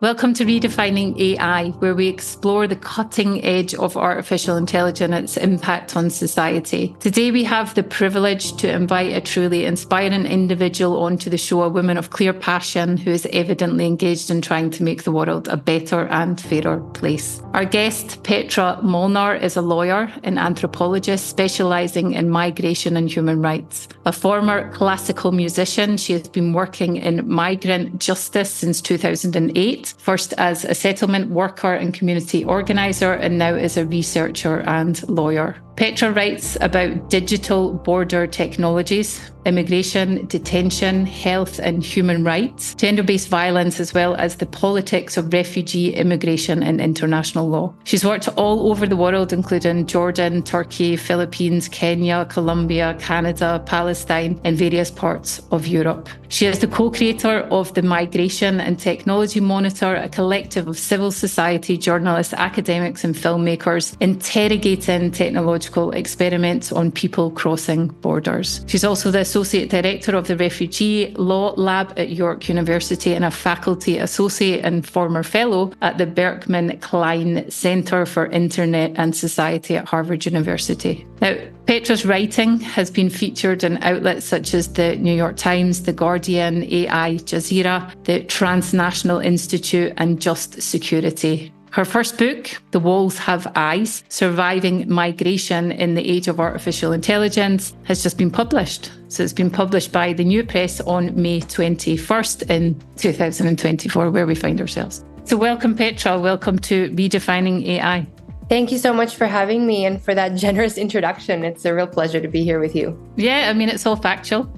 Welcome to Redefining AI, where we explore the cutting edge of artificial intelligence and its impact on society. Today, we have the privilege to invite a truly inspiring individual onto the show, a woman of clear passion who is evidently engaged in trying to make the world a better and fairer place. Our guest, Petra Molnar, is a lawyer and anthropologist specializing in migration and human rights. A former classical musician, she has been working in migrant justice since 2008. First as a settlement worker and community organiser, and now as a researcher and lawyer. Petra writes about digital border technologies, immigration, detention, health and human rights, gender-based violence, as well as the politics of refugee, immigration and international law. She's worked all over the world, including Jordan, Turkey, Philippines, Kenya, Colombia, Canada, Palestine, and various parts of Europe. She is the co-creator of the Migration and Technology Monitor, a collective of civil society, journalists, academics and filmmakers interrogating technological experiments on people crossing borders. She's also the Associate Director of the Refugee Law Lab at York University and a faculty associate and former fellow at the Berkman Klein Center for Internet and Society at Harvard University. Now, Petra's writing has been featured in outlets such as the New York Times, The Guardian, AI, Jazeera, the Transnational Institute and Just Security. Her first book, The Walls Have Eyes, Surviving Migration in the Age of Artificial Intelligence, has just been published. So it's been published by the New Press on May 21st in 2024, where we find ourselves. So welcome, Petra. Welcome to Redefining AI. Thank you so much for having me and for that generous introduction. It's a real pleasure to be here with you. Yeah, I mean, it's all factual.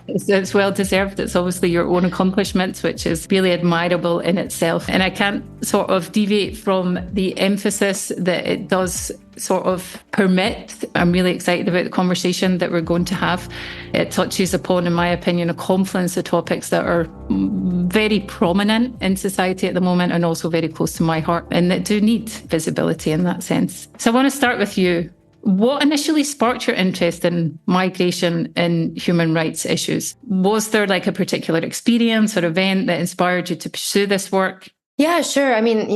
It's well deserved. It's obviously your own accomplishments, which is really admirable in itself. And I can't sort of deviate from the emphasis that it does sort of permit. I'm really excited about the conversation that we're going to have. It touches upon, in my opinion, a confluence of topics that are very prominent in society at the moment and also very close to my heart and that do need visibility in that sense. So I want to start with you. What initially sparked your interest in migration and human rights issues? Was there like a particular experience or event that inspired you to pursue this work? Yeah, sure. I mean,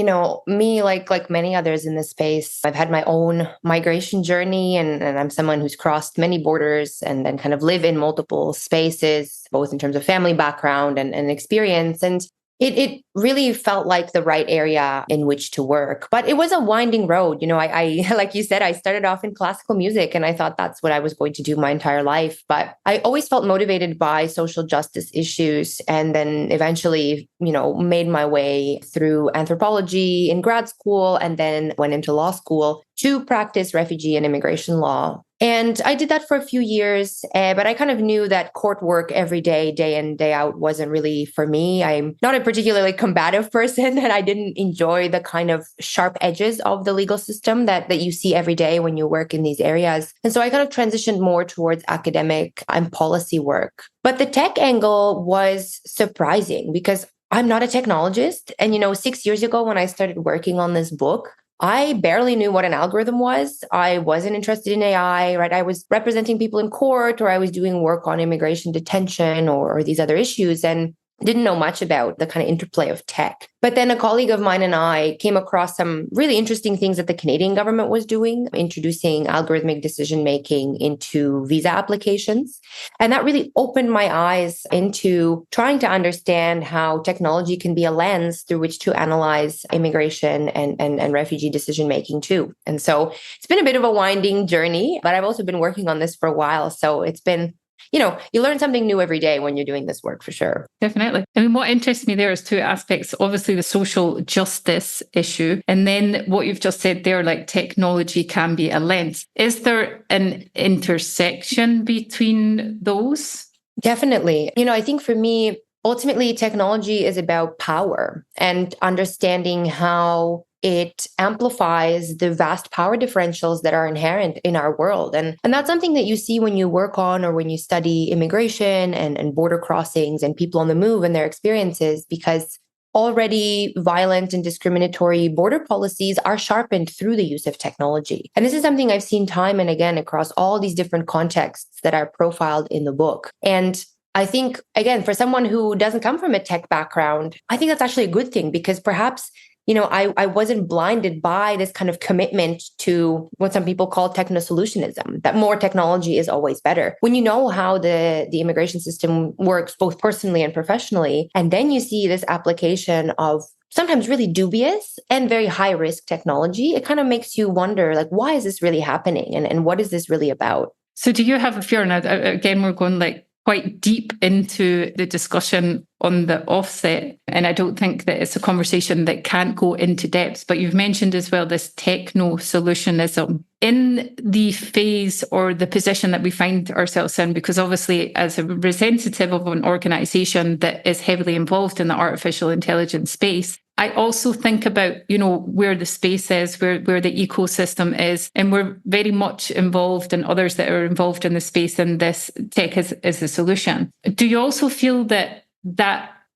me, like many others in this space, I've had my own migration journey and I'm someone who's crossed many borders and then kind of live in multiple spaces, both in terms of family background and experience. And it really felt like the right area in which to work. But it was a winding road. I like you said, I started off in classical music and I thought that's what I was going to do my entire life. But I always felt motivated by social justice issues and then eventually, made my way through anthropology in grad school and then went into law school to practice refugee and immigration law. And I did that for a few years, but I kind of knew that court work every day, day in, day out, wasn't really for me. I'm not a particularly combative person, and I didn't enjoy the kind of sharp edges of the legal system that you see every day when you work in these areas. And so I kind of transitioned more towards academic and policy work. But the tech angle was surprising because I'm not a technologist. And, 6 years ago when I started working on this book, I barely knew what an algorithm was. I wasn't interested in AI, right? I was representing people in court or I was doing work on immigration detention or these other issues and didn't know much about the kind of interplay of tech. But then a colleague of mine and I came across some really interesting things that the Canadian government was doing, introducing algorithmic decision-making into visa applications. And that really opened my eyes into trying to understand how technology can be a lens through which to analyze immigration and refugee decision-making too. And so it's been a bit of a winding journey, but I've also been working on this for a while. So it's been you learn something new every day when you're doing this work for sure. Definitely. I mean, what interests me there is two aspects. Obviously, the social justice issue. And then what you've just said there, like technology can be a lens. Is there an intersection between those? Definitely. I think for me, ultimately, technology is about power and understanding how it amplifies the vast power differentials that are inherent in our world. And that's something that you see when you work on or when you study immigration and border crossings and people on the move and their experiences, because already violent and discriminatory border policies are sharpened through the use of technology. And this is something I've seen time and again across all these different contexts that are profiled in the book. And I think, again, for someone who doesn't come from a tech background, I think that's actually a good thing because perhaps, I wasn't blinded by this kind of commitment to what some people call technosolutionism, that more technology is always better. When you know how the immigration system works, both personally and professionally, and then you see this application of sometimes really dubious and very high risk technology, it kind of makes you wonder, like, why is this really happening? And what is this really about? So do you have a fear? Now, again, we're going quite deep into the discussion on the offset. And I don't think that it's a conversation that can't go into depth, but you've mentioned as well this technosolutionism. In the phase or the position that we find ourselves in, because obviously as a representative of an organization that is heavily involved in the artificial intelligence space, I also think about, where the space is, where the ecosystem is, and we're very much involved, and others that are involved in the space, and this tech is a solution. Do you also feel that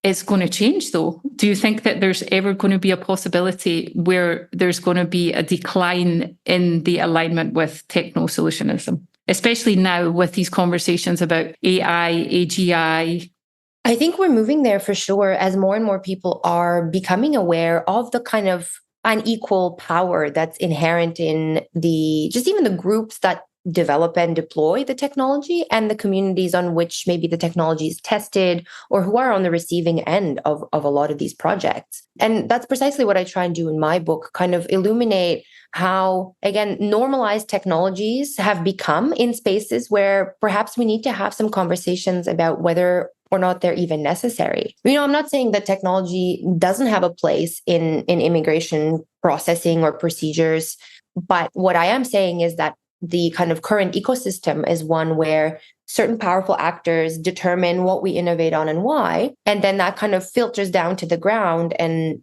is going to change, though? Do you think that there's ever going to be a possibility where there's going to be a decline in the alignment with technosolutionism, especially now with these conversations about AI, AGI? I think we're moving there for sure as more and more people are becoming aware of the kind of unequal power that's inherent in even the groups that develop and deploy the technology and the communities on which maybe the technology is tested or who are on the receiving end of a lot of these projects. And that's precisely what I try and do in my book, kind of illuminate how, again, normalized technologies have become in spaces where perhaps we need to have some conversations about whether or not they're even necessary. I'm not saying that technology doesn't have a place in immigration processing or procedures, but what I am saying is that the kind of current ecosystem is one where certain powerful actors determine what we innovate on and why, and then that kind of filters down to the ground and,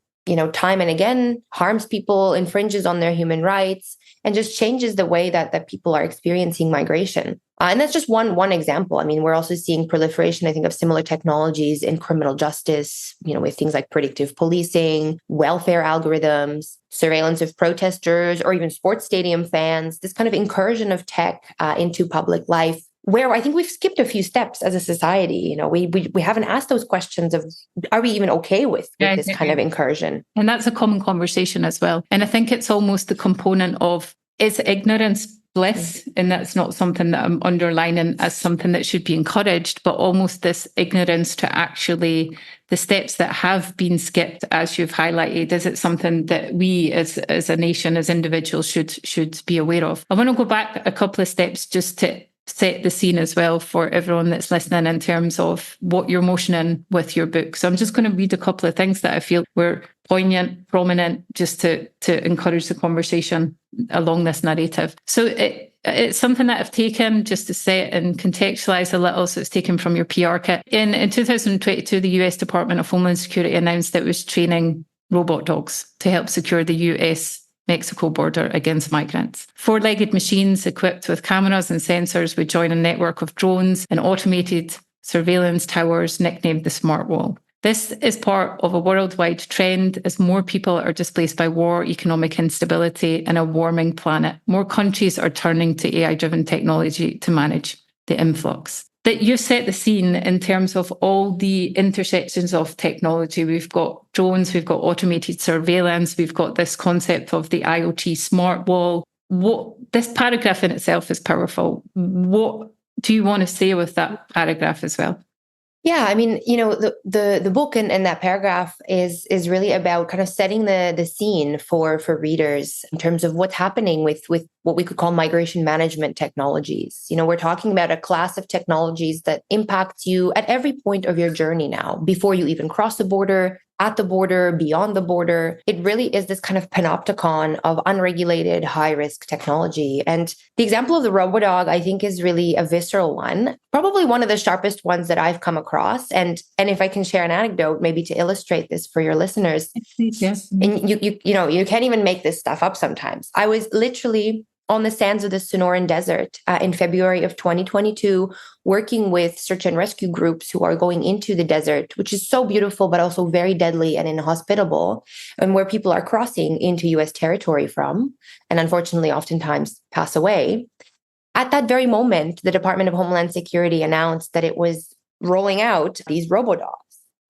time and again harms people, infringes on their human rights, and just changes the way that people are experiencing migration. And that's just one example. I mean, we're also seeing proliferation, I think, of similar technologies in criminal justice, with things like predictive policing, welfare algorithms, surveillance of protesters, or even sports stadium fans, this kind of incursion of tech into public life, where I think we've skipped a few steps as a society. We haven't asked those questions of, are we even okay with this kind of incursion? And that's a common conversation as well. And I think it's almost the component of, is ignorance bliss? And that's not something that I'm underlining as something that should be encouraged, but almost this ignorance to actually the steps that have been skipped, as you've highlighted. Is it something that we as a nation, as individuals should be aware of? I want to go back a couple of steps just to set the scene as well for everyone that's listening in terms of what you're motioning with your book. So I'm just going to read a couple of things that I feel were poignant, prominent, just to encourage the conversation along this narrative. So it's something that I've taken just to set and contextualize a little. So it's taken from your PR kit. In 2022, the US Department of Homeland Security announced that it was training robot dogs to help secure the US Mexico border against migrants. Four-legged machines equipped with cameras and sensors would join a network of drones and automated surveillance towers nicknamed the Smart Wall. This is part of a worldwide trend as more people are displaced by war, economic instability, and a warming planet. More countries are turning to AI-driven technology to manage the influx. That you set the scene in terms of all the intersections of technology. We've got drones, we've got automated surveillance, we've got this concept of the IoT smart wall. This paragraph in itself is powerful. What do you want to say with that paragraph as well? Yeah, I mean, the book and that paragraph is really about kind of setting the scene for readers in terms of what's happening with what we could call migration management technologies. We're talking about a class of technologies that impacts you at every point of your journey now, before you even cross the border, at the border, beyond the border. It really is this kind of panopticon of unregulated, high-risk technology. And the example of the RoboDog, I think, is really a visceral one, probably one of the sharpest ones that I've come across. And if I can share an anecdote, maybe to illustrate this for your listeners, yes. And you can't even make this stuff up sometimes. I was literally on the sands of the Sonoran Desert in February of 2022, working with search and rescue groups who are going into the desert, which is so beautiful, but also very deadly and inhospitable, and where people are crossing into US territory from, and unfortunately, oftentimes pass away. At that very moment, the Department of Homeland Security announced that it was rolling out these robodogs,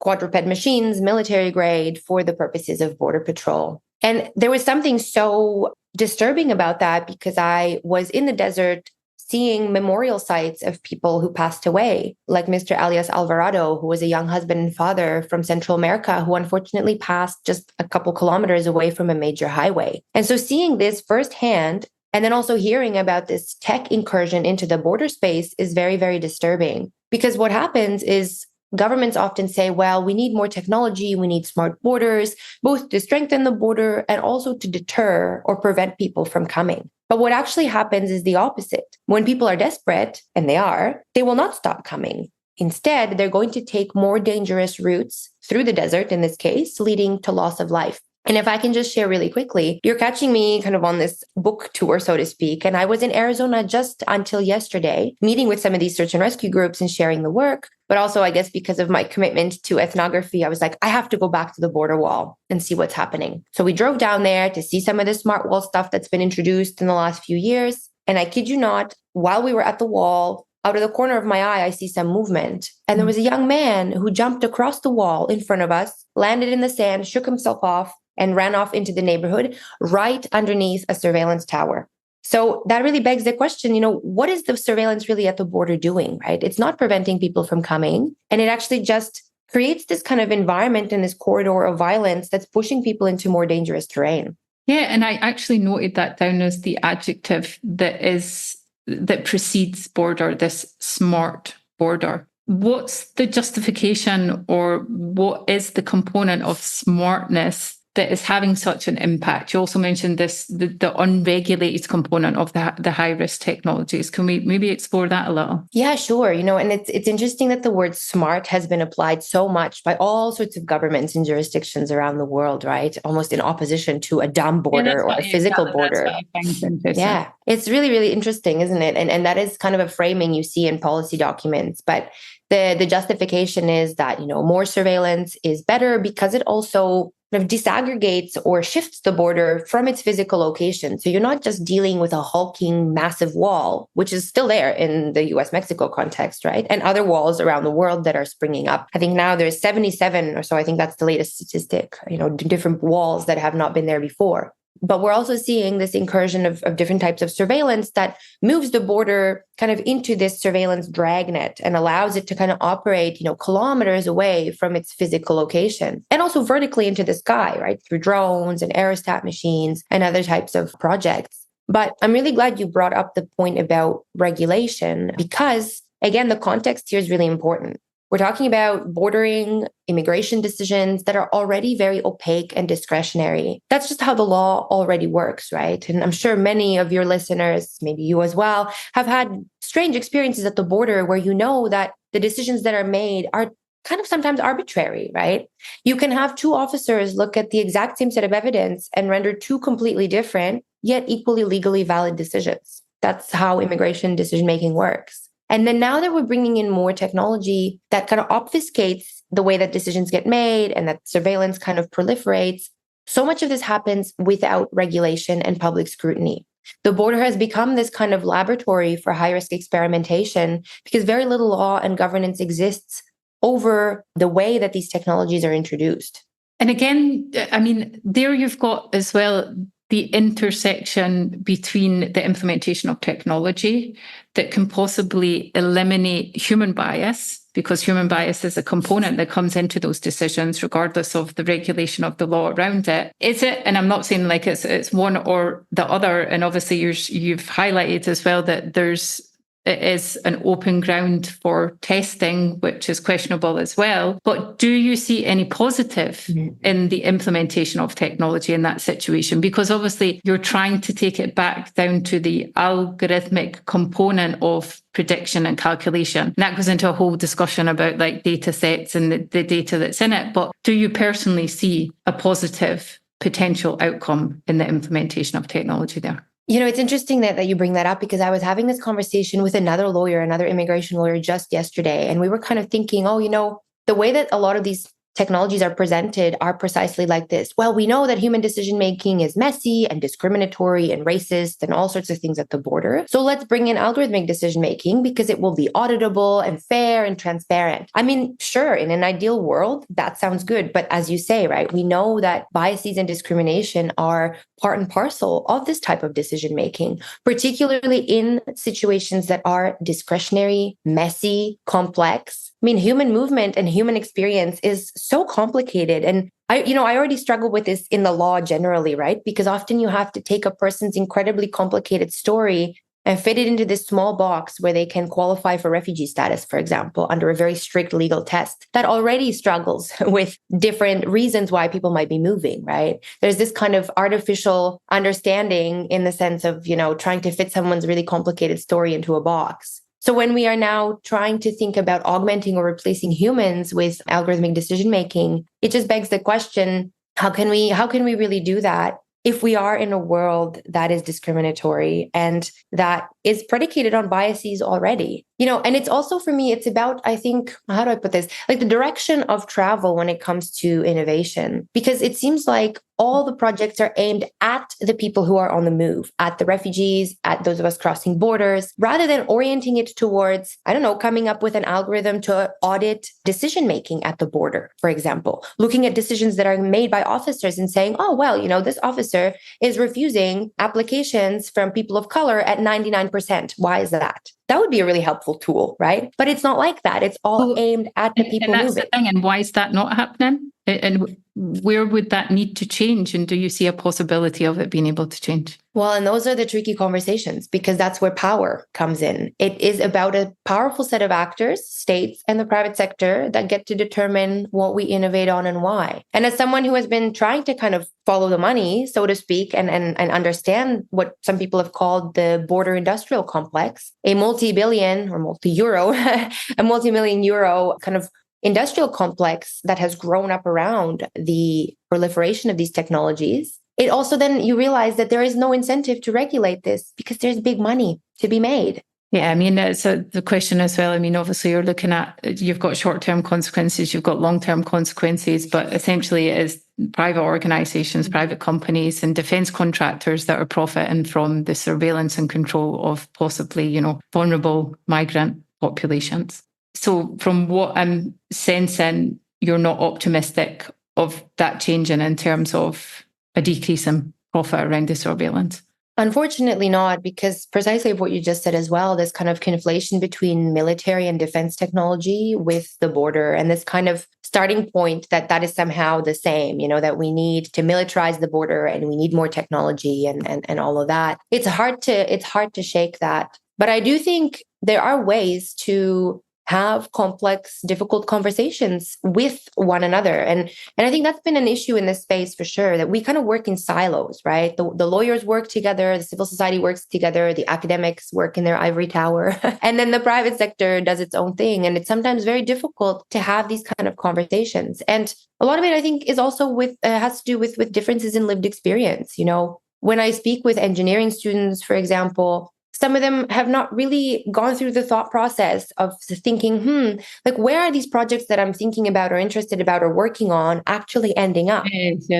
quadruped machines, military grade, for the purposes of border patrol. And there was something so disturbing about that because I was in the desert seeing memorial sites of people who passed away, like Mr. Alias Alvarado, who was a young husband and father from Central America, who unfortunately passed just a couple kilometers away from a major highway. And so seeing this firsthand, and then also hearing about this tech incursion into the border space is very, very disturbing. Because what happens is governments often say, well, we need more technology, we need smart borders, both to strengthen the border and also to deter or prevent people from coming. But what actually happens is the opposite. When people are desperate, and they will not stop coming. Instead, they're going to take more dangerous routes through the desert, in this case, leading to loss of life. And if I can just share really quickly, you're catching me kind of on this book tour, so to speak. And I was in Arizona just until yesterday, meeting with some of these search and rescue groups and sharing the work. But also, I guess, because of my commitment to ethnography, I was like, I have to go back to the border wall and see what's happening. So we drove down there to see some of the smart wall stuff that's been introduced in the last few years. And I kid you not, while we were at the wall, out of the corner of my eye, I see some movement. And there was a young man who jumped across the wall in front of us, landed in the sand, shook himself off, and ran off into the neighborhood right underneath a surveillance tower. So that really begs the question, what is the surveillance really at the border doing, right? It's not preventing people from coming. And it actually just creates this kind of environment and this corridor of violence that's pushing people into more dangerous terrain. Yeah, and I actually noted that down as the adjective that precedes border, this smart border. What's the justification, or what is the component of smartness that is having such an impact? You also mentioned the unregulated component of the high-risk technologies. Can we maybe explore that a little? Yeah, sure. And it's interesting that the word smart has been applied so much by all sorts of governments and jurisdictions around the world, right? Almost in opposition to a dumb border or a physical border. Yeah, it's really, really interesting, isn't it? And that is kind of a framing you see in policy documents. But the justification is that, more surveillance is better because it also kind of disaggregates or shifts the border from its physical location. So you're not just dealing with a hulking massive wall, which is still there in the US-Mexico context, right? And other walls around the world that are springing up. I think now there's 77 or so, I think that's the latest statistic, different walls that have not been there before. But we're also seeing this incursion of different types of surveillance that moves the border kind of into this surveillance dragnet and allows it to kind of operate, kilometers away from its physical location, and also vertically into the sky, right? Through drones and aerostat machines and other types of projects. But I'm really glad you brought up the point about regulation because, again, the context here is really important. We're talking about bordering immigration decisions that are already very opaque and discretionary. That's just how the law already works, right? And I'm sure many of your listeners, maybe you as well, have had strange experiences at the border where you know that the decisions that are made are kind of sometimes arbitrary, right? You can have two officers look at the exact same set of evidence and render two completely different, yet equally legally valid decisions. That's how immigration decision-making works. And then now that we're bringing in more technology that kind of obfuscates the way that decisions get made and that surveillance kind of proliferates, so much of this happens without regulation and public scrutiny. The border has become this kind of laboratory for high-risk experimentation because very little law and governance exists over the way that these technologies are introduced. And again, there you've got as well the intersection between the implementation of technology that can possibly eliminate human bias, because human bias is a component that comes into those decisions, regardless of the regulation of the law around it. Is it? And I'm not saying like it's one or the other. And obviously you've highlighted as well that it is an open ground for testing, which is questionable as well. But do you see any positive in the implementation of technology in that situation? Because obviously you're trying to take it back down to the algorithmic component of prediction and calculation. And that goes into a whole discussion about like data sets and the data that's in it. But do you personally see a positive potential outcome in the implementation of technology there? It's interesting that you bring that up because I was having this conversation with another immigration lawyer just yesterday. And we were kind of thinking, the way that a lot of these technologies are presented are precisely like this. Well, we know that human decision-making is messy and discriminatory and racist and all sorts of things at the border. So let's bring in algorithmic decision-making because it will be auditable and fair and transparent. I mean, sure, in an ideal world, that sounds good. But as you say, right, we know that biases and discrimination are part and parcel of this type of decision-making, particularly in situations that are discretionary, messy, complex. I mean, human movement and human experience is so complicated. And I already struggle with this in the law generally, right? Because often you have to take a person's incredibly complicated story and fit it into this small box where they can qualify for refugee status, for example, under a very strict legal test that already struggles with different reasons why people might be moving, right? There's this kind of artificial understanding in the sense of, trying to fit someone's really complicated story into a box. So when we are now trying to think about augmenting or replacing humans with algorithmic decision-making, it just begs the question, how can we really do that if we are in a world that is discriminatory and that is predicated on biases already? And it's also, for me, it's about, I think, how do I put this? Like the direction of travel when it comes to innovation, because it seems like all the projects are aimed at the people who are on the move, at the refugees, at those of us crossing borders, rather than orienting it towards, I don't know, coming up with an algorithm to audit decision-making at the border, for example, looking at decisions that are made by officers and saying, oh, well, this officer is refusing applications from people of color at 99%. Why is that? That would be a really helpful tool, right? But it's not like that. It's all aimed at the people and that's moving. The thing. And why is that not happening? And where would that need to change? And do you see a possibility of it being able to change? Well, and those are the tricky conversations because that's where power comes in. It is about a powerful set of actors, states and the private sector, that get to determine what we innovate on and why. And as someone who has been trying to kind of follow the money, so to speak, and understand what some people have called the border industrial complex, a multi-billion or multi-euro, a multi-million euro kind of industrial complex that has grown up around the proliferation of these technologies. It also then you realize that there is no incentive to regulate this because there's big money to be made. Yeah, I mean, so the question as well, I mean, obviously you're looking at, you've got short-term consequences, you've got long-term consequences, but essentially it is private organizations, private companies and defense contractors that are profiting from the surveillance and control of possibly, vulnerable migrant populations. So from what I'm sensing, you're not optimistic of that changing in terms of a decrease in profit around the surveillance. Unfortunately not, because precisely what you just said as well, this kind of conflation between military and defense technology with the border and this kind of starting point that is somehow the same, that we need to militarize the border and we need more technology and all of that. It's hard to shake that. But I do think there are ways to have complex, difficult conversations with one another. And I think that's been an issue in this space for sure, that we kind of work in silos, right? The lawyers work together, the civil society works together, the academics work in their ivory tower, and then the private sector does its own thing. And it's sometimes very difficult to have these kind of conversations. And a lot of it, I think, is also has to do with differences in lived experience. When I speak with engineering students, for example, some of them have not really gone through the thought process of thinking, where are these projects that I'm thinking about or interested about or working on actually ending up,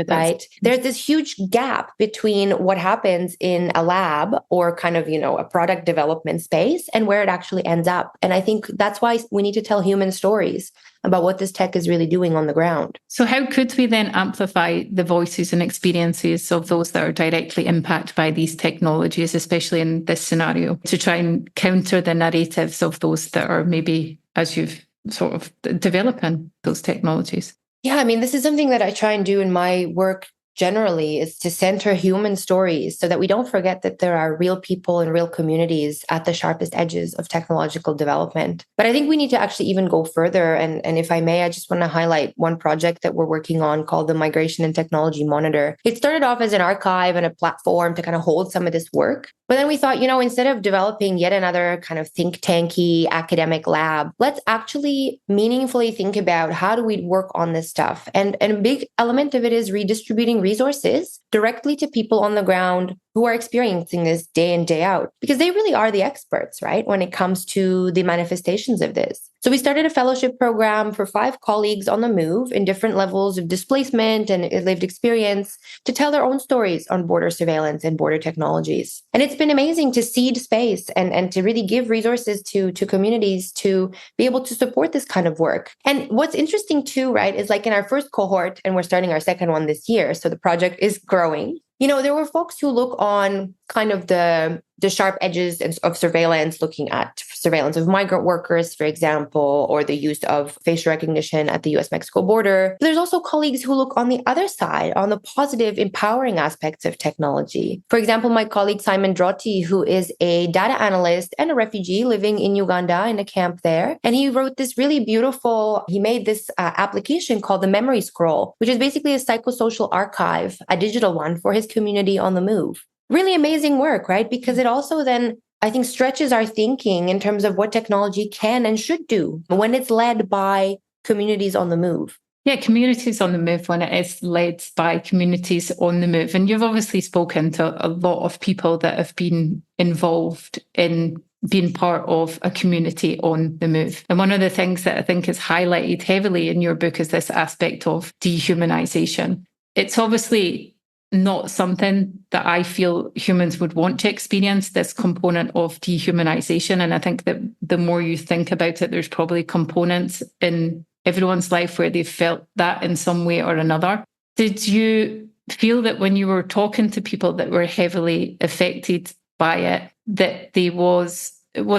right? There's this huge gap between what happens in a lab or kind of, a product development space and where it actually ends up. And I think that's why we need to tell human stories about what this tech is really doing on the ground. So how could we then amplify the voices and experiences of those that are directly impacted by these technologies, especially in this scenario, to try and counter the narratives of those that are maybe, as you've sort of developing those technologies? Yeah, I mean, this is something that I try and do in my work generally, is to center human stories so that we don't forget that there are real people and real communities at the sharpest edges of technological development. But I think we need to actually even go further. And if I may, I just want to highlight one project that we're working on called the Migration and Technology Monitor. It started off as an archive and a platform to kind of hold some of this work. But then we thought, instead of developing yet another kind of think tanky academic lab, let's actually meaningfully think about how do we work on this stuff. And a big element of it is redistributing resources directly to people on the ground who are experiencing this day in, day out, because they really are the experts, right, when it comes to the manifestations of this. So we started a fellowship program for 5 colleagues on the move in different levels of displacement and lived experience to tell their own stories on border surveillance and border technologies. And it's been amazing to seed space and to really give resources to communities to be able to support this kind of work. And what's interesting too, right, is like in our first cohort, and we're starting our second one this year, so the project is growing. There were folks who look on kind of the sharp edges of surveillance, looking at surveillance of migrant workers, for example, or the use of facial recognition at the US-Mexico border. But there's also colleagues who look on the other side, on the positive, empowering aspects of technology. For example, my colleague Simon Drotti, who is a data analyst and a refugee living in Uganda in a camp there. And he wrote this really beautiful, he made this application called the Memory Scroll, which is basically a psychosocial archive, a digital one for his community on the move. Really amazing work, right? Because it also then, I think, stretches our thinking in terms of what technology can and should do when it's led by communities on the move. Yeah, communities on the move when it is led by communities on the move. And you've obviously spoken to a lot of people that have been involved in being part of a community on the move. And one of the things that I think is highlighted heavily in your book is this aspect of dehumanization. It's obviously not something that I feel humans would want to experience, this component of dehumanization. And I think that the more you think about it, there's probably components in everyone's life where they've felt that in some way or another. Did you feel that when you were talking to people that were heavily affected by it, that was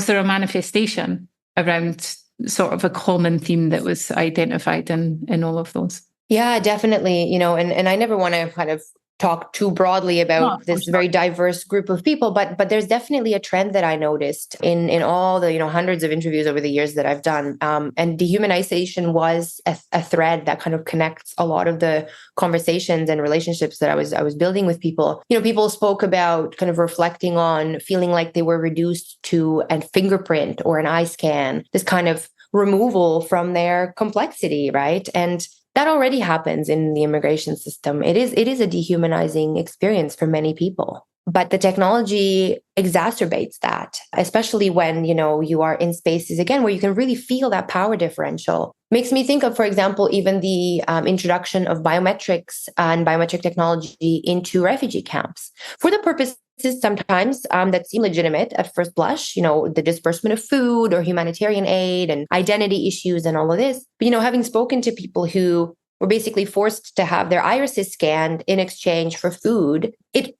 there a manifestation around sort of a common theme that was identified in all of those? Yeah, definitely. And I never want to kind of talk too broadly about this very diverse group of people, but there's definitely a trend that I noticed in all the hundreds of interviews over the years that I've done. And dehumanization was a thread that kind of connects a lot of the conversations and relationships that I was building with people. People spoke about kind of reflecting on feeling like they were reduced to a fingerprint or an eye scan, this kind of removal from their complexity, right? And that already happens in the immigration system. It is a dehumanizing experience for many people. But the technology exacerbates that, especially when, you are in spaces, again, where you can really feel that power differential. Makes me think of, for example, even the introduction of biometrics and biometric technology into refugee camps for the purpose sometimes that seem legitimate at first blush, the disbursement of food or humanitarian aid and identity issues and all of this. But, having spoken to people who were basically forced to have their irises scanned in exchange for food, it,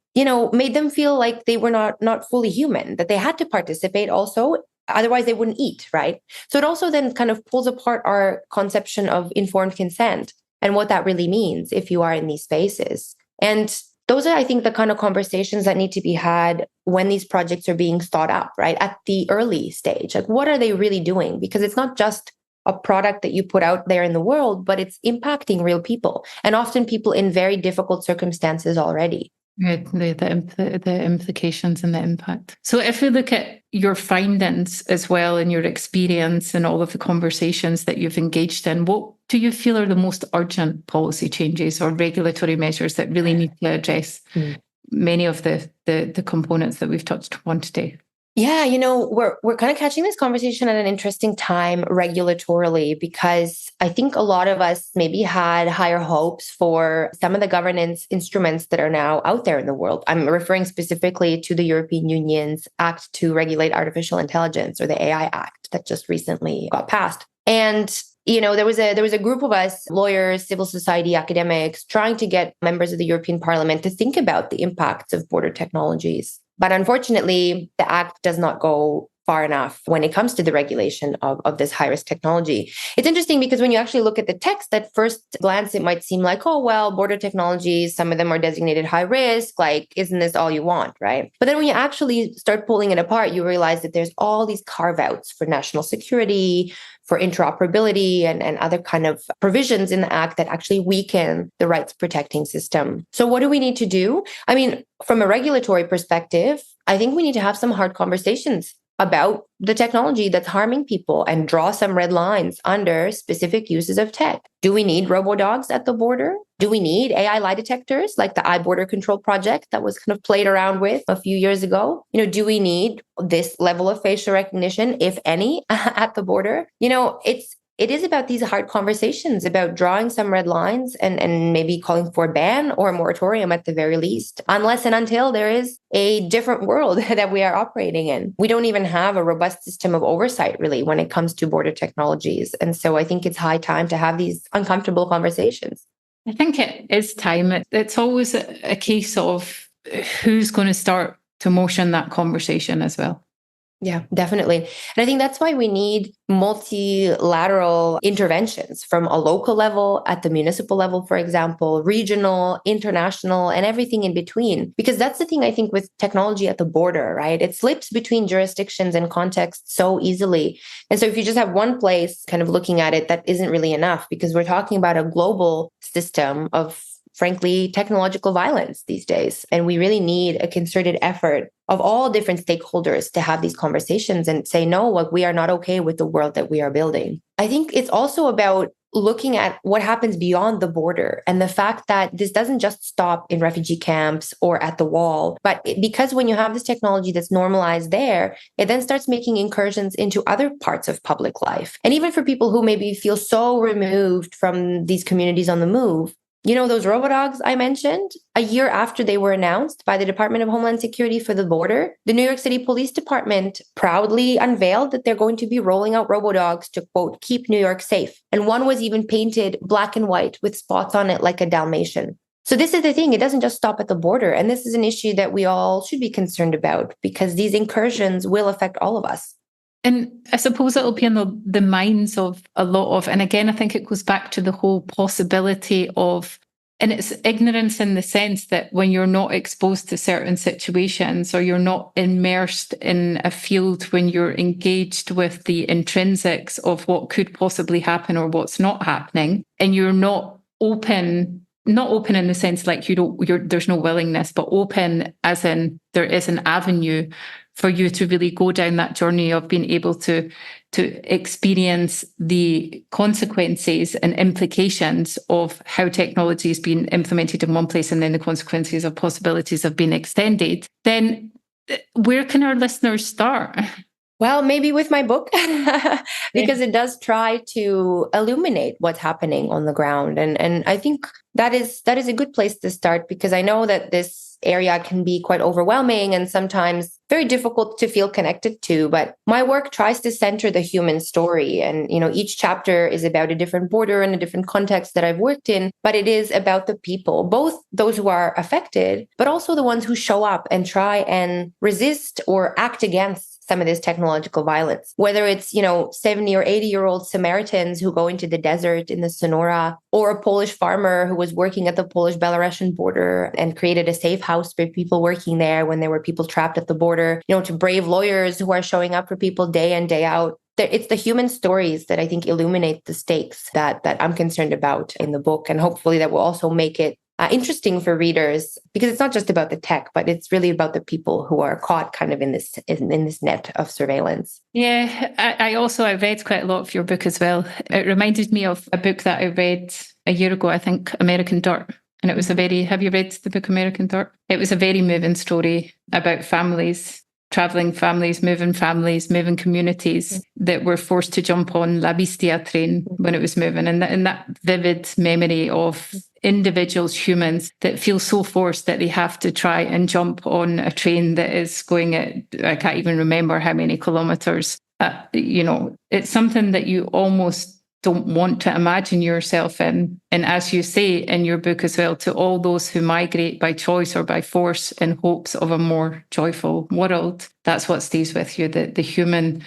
made them feel like they were not fully human, that they had to participate also. Otherwise, they wouldn't eat, right? So it also then kind of pulls apart our conception of informed consent and what that really means if you are in these spaces. And those are, I think, the kind of conversations that need to be had when these projects are being thought up, right? At the early stage. Like, what are they really doing? Because it's not just a product that you put out there in the world, but it's impacting real people, and often people in very difficult circumstances already. The implications and the impact. So if we look at your findings as well and your experience and all of the conversations that you've engaged in, what do you feel are the most urgent policy changes or regulatory measures that really need to address many of the components that we've touched upon today? Yeah, we're kind of catching this conversation at an interesting time regulatorily, because I think a lot of us maybe had higher hopes for some of the governance instruments that are now out there in the world. I'm referring specifically to the European Union's Act to Regulate Artificial Intelligence, or the AI Act, that just recently got passed. And there was a group of us, lawyers, civil society, academics, trying to get members of the European Parliament to think about the impacts of border technologies. But unfortunately, the act does not go far enough when it comes to the regulation of this high-risk technology. It's interesting because when you actually look at the text, at first glance, it might seem like, oh, well, border technologies, some of them are designated high risk. Like, isn't this all you want, right? But then when you actually start pulling it apart, you realize that there's all these carve-outs for national security, for interoperability and other kind of provisions in the act that actually weaken the rights protecting system. So what do we need to do? I mean, from a regulatory perspective, I think we need to have some hard conversations about the technology that's harming people and draw some red lines under specific uses of tech. Do we need robo-dogs at the border? Do we need AI lie detectors like the border control project that was kind of played around with a few years ago? Do we need this level of facial recognition, if any, at the border? It is about these hard conversations about drawing some red lines and maybe calling for a ban or a moratorium at the very least, unless and until there is a different world that we are operating in. We don't even have a robust system of oversight, really, when it comes to border technologies. And so I think it's high time to have these uncomfortable conversations. I think it is time. It's always a case of who's going to start to motion that conversation as well. Yeah, definitely. And I think that's why we need multilateral interventions from a local level, at the municipal level, for example, regional, international, and everything in between. Because that's the thing, I think, with technology at the border, right? It slips between jurisdictions and contexts so easily. And so if you just have one place kind of looking at it, that isn't really enough, because we're talking about a global system of, frankly, technological violence these days. And we really need a concerted effort of all different stakeholders to have these conversations and say, no, like, we are not okay with the world that we are building. I think it's also about looking at what happens beyond the border and the fact that this doesn't just stop in refugee camps or at the wall, but because when you have this technology that's normalized there, it then starts making incursions into other parts of public life. And even for people who maybe feel so removed from these communities on the move, those robodogs I mentioned, a year after they were announced by the Department of Homeland Security for the border, the New York City Police Department proudly unveiled that they're going to be rolling out robodogs to, quote, keep New York safe. And one was even painted black and white with spots on it like a Dalmatian. So this is the thing. It doesn't just stop at the border. And this is an issue that we all should be concerned about, because these incursions will affect all of us. And I suppose it'll be in the minds of a lot of, and again, I think it goes back to the whole possibility of, and it's ignorance in the sense that when you're not exposed to certain situations or you're not immersed in a field, when you're engaged with the intrinsics of what could possibly happen or what's not happening, and you're not open in the sense like there's no willingness, but open as in there is an avenue for you to really go down that journey of being able to experience the consequences and implications of how technology is being implemented in one place and then the consequences of possibilities of being extended, then where can our listeners start? Well, maybe with my book, because it does try to illuminate what's happening on the ground. And I think that is a good place to start, because I know that this area can be quite overwhelming and sometimes very difficult to feel connected to. But my work tries to center the human story. And, each chapter is about a different border and a different context that I've worked in. But it is about the people, both those who are affected, but also the ones who show up and try and resist or act against some of this technological violence, whether it's, 70 or 80-year-old Samaritans who go into the desert in the Sonora, or a Polish farmer who was working at the Polish-Belarusian border and created a safe house for people working there when there were people trapped at the border, to brave lawyers who are showing up for people day in, day out. It's the human stories that I think illuminate the stakes that I'm concerned about in the book. And hopefully that will also make it interesting for readers, because it's not just about the tech, but it's really about the people who are caught kind of in this net of surveillance. Yeah, I read quite a lot of your book as well. It reminded me of a book that I read a year ago, I think, American Dirt. And it was have you read the book American Dirt? It was a very moving story about families, traveling families, moving communities that were forced to jump on La Bestia train when it was moving. And that vivid memory of individuals, humans, that feel so forced that they have to try and jump on a train that is going at, I can't even remember how many kilometers. It's something that you almost don't want to imagine yourself in. And as you say in your book as well, to all those who migrate by choice or by force in hopes of a more joyful world, that's what stays with you, the human,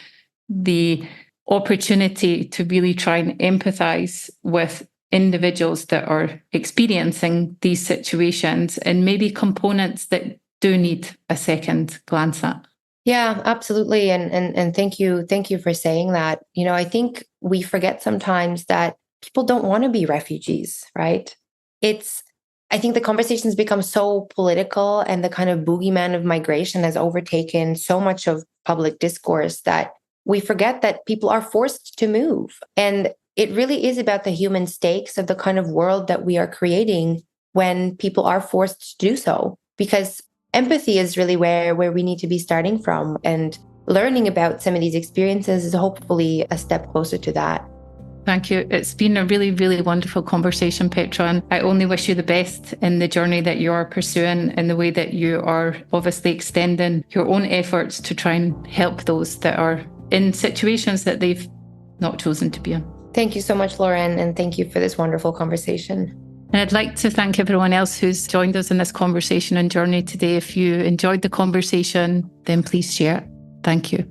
the opportunity to really try and empathize with individuals that are experiencing these situations and maybe components that do need a second glance at. Yeah, absolutely. And thank you for saying that. I think we forget sometimes that people don't want to be refugees, right? It's I think the conversation has become so political, and the kind of boogeyman of migration has overtaken so much of public discourse that we forget that people are forced to move. And it really is about the human stakes of the kind of world that we are creating when people are forced to do so. Because empathy is really where we need to be starting from. And learning about some of these experiences is hopefully a step closer to that. Thank you. It's been a really, really wonderful conversation, Petra. And I only wish you the best in the journey that you are pursuing, in the way that you are obviously extending your own efforts to try and help those that are in situations that they've not chosen to be in. Thank you so much, Lauren. And thank you for this wonderful conversation. And I'd like to thank everyone else who's joined us in this conversation and journey today. If you enjoyed the conversation, then please share it. Thank you.